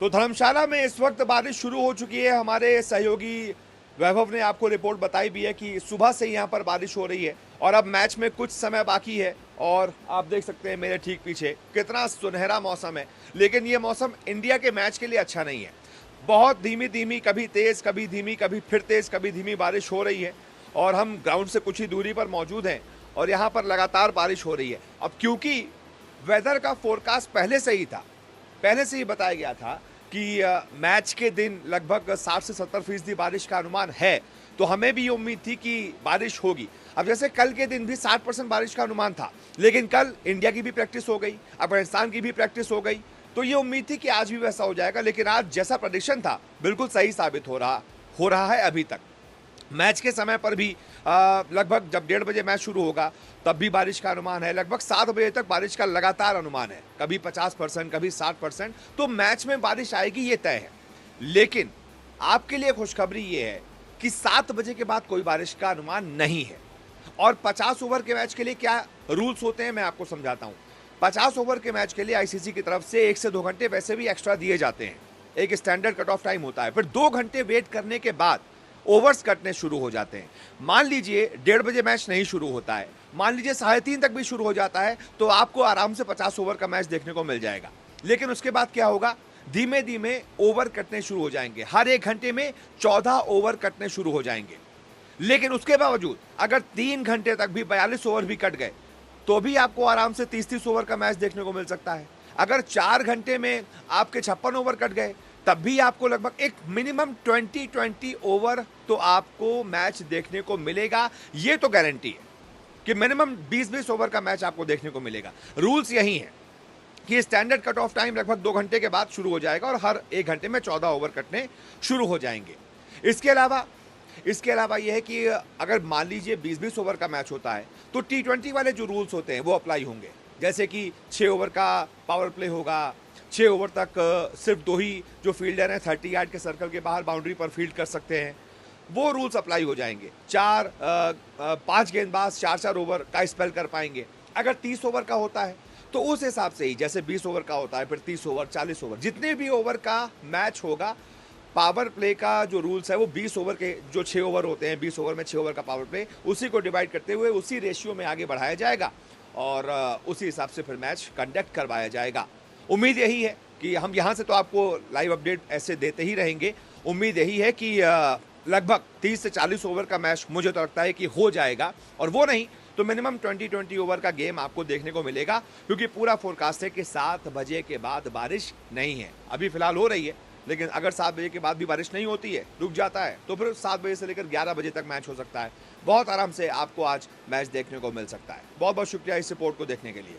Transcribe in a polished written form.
तो धर्मशाला में इस वक्त बारिश शुरू हो चुकी है। हमारे सहयोगी वैभव ने आपको रिपोर्ट बताई भी है कि सुबह से यहाँ पर बारिश हो रही है और अब मैच में कुछ समय बाकी है। और आप देख सकते हैं मेरे ठीक पीछे कितना सुनहरा मौसम है, लेकिन ये मौसम इंडिया के मैच के लिए अच्छा नहीं है। बहुत धीमी धीमी, कभी तेज कभी धीमी, कभी फिर तेज कभी धीमी बारिश हो रही है और हम ग्राउंड से कुछ ही दूरी पर मौजूद हैं और यहाँ पर लगातार बारिश हो रही है। अब क्योंकि वेदर का फोरकास्ट पहले से ही था, पहले से ही बताया गया था कि मैच के दिन लगभग 60 से 70% बारिश का अनुमान है, तो हमें भी ये उम्मीद थी कि बारिश होगी। अब जैसे कल के दिन भी 60% बारिश का अनुमान था, लेकिन कल इंडिया की भी प्रैक्टिस हो गई, अफगानिस्तान की भी प्रैक्टिस हो गई, तो ये उम्मीद थी कि आज भी वैसा हो जाएगा। लेकिन आज जैसा प्रेडिक्शन था बिल्कुल सही साबित हो रहा है। अभी तक मैच के समय पर भी लगभग जब 1:30 बजे मैच शुरू होगा तब भी बारिश का अनुमान है। लगभग 7 बजे तक बारिश का लगातार अनुमान है, कभी 50%, कभी 60%। तो मैच में बारिश आएगी ये तय है। लेकिन आपके लिए खुशखबरी ये है कि 7 बजे के बाद कोई बारिश का अनुमान नहीं है। और 50 ओवर के मैच के लिए क्या रूल्स होते हैं मैं आपको समझाता हूँ। 50 ओवर के मैच के लिए आईसीसी की तरफ से 1 से 2 घंटे वैसे भी एक्स्ट्रा दिए जाते हैं। एक स्टैंडर्ड कट ऑफ टाइम होता है, फिर 2 घंटे वेट करने के बाद ओवर्स कटने शुरू हो जाते हैं। मान लीजिए 1:30 बजे मैच नहीं शुरू होता है, मान लीजिए 3:30 तक भी शुरू हो जाता है, तो आपको आराम से 50 ओवर का मैच देखने को मिल जाएगा। लेकिन उसके बाद क्या होगा, धीमे धीमे ओवर कटने शुरू हो जाएंगे। हर 1 घंटे में 14 ओवर कटने शुरू हो जाएंगे। लेकिन उसके बावजूद अगर 3 घंटे तक भी 42 ओवर भी कट गए तो भी आपको आराम से 30-30 ओवर का मैच देखने को मिल सकता है। अगर 4 घंटे में आपके 56 ओवर कट गए तब भी आपको लगभग एक मिनिमम 20-20 ओवर तो आपको मैच देखने को मिलेगा। ये तो गारंटी है कि मिनिमम 20-20 ओवर का मैच आपको देखने को मिलेगा। रूल्स यही है कि स्टैंडर्ड कट ऑफ टाइम लगभग 2 घंटे के बाद शुरू हो जाएगा और हर 1 घंटे में 14 ओवर कटने शुरू हो जाएंगे। इसके अलावा यह है कि अगर मान लीजिए 20-20 ओवर का मैच होता है तो T20 वाले जो रूल्स होते हैं वो अप्लाई होंगे। जैसे कि 6 ओवर का पावर प्ले होगा, 6 ओवर तक सिर्फ 2 ही जो फील्डर हैं 30 यार्ड के सर्कल के बाहर बाउंड्री पर फील्ड कर सकते हैं, वो रूल्स अप्लाई हो जाएंगे। 5 गेंदबाज 4-4 ओवर का स्पेल कर पाएंगे। अगर 30 ओवर का होता है तो उस हिसाब से ही, जैसे 20 ओवर का होता है फिर 30 ओवर, 40 ओवर, जितने भी ओवर का मैच होगा, पावर प्ले का जो रूल्स है वो 20 ओवर के जो 6 ओवर होते हैं, 20 ओवर में 6 ओवर का पावर प्ले, उसी को डिवाइड करते हुए उसी रेशियो में आगे बढ़ाया जाएगा और उसी हिसाब से फिर मैच कंडक्ट करवाया जाएगा। उम्मीद यही है कि हम यहाँ से तो आपको लाइव अपडेट ऐसे देते ही रहेंगे। उम्मीद यही है कि लगभग 30 से 40 ओवर का मैच मुझे तो लगता है कि हो जाएगा, और वो नहीं तो मिनिमम 20-20 ओवर का गेम आपको देखने को मिलेगा, क्योंकि पूरा फोरकास्ट है कि 7 बजे के बाद बारिश नहीं है। अभी फिलहाल हो रही है, लेकिन अगर 7 बजे के बाद भी बारिश नहीं होती है, रुक जाता है, तो फिर 7 बजे से लेकर 11 बजे तक मैच हो सकता है। बहुत आराम से आपको आज मैच देखने को मिल सकता है। बहुत बहुत शुक्रिया इस रिपोर्ट को देखने के लिए।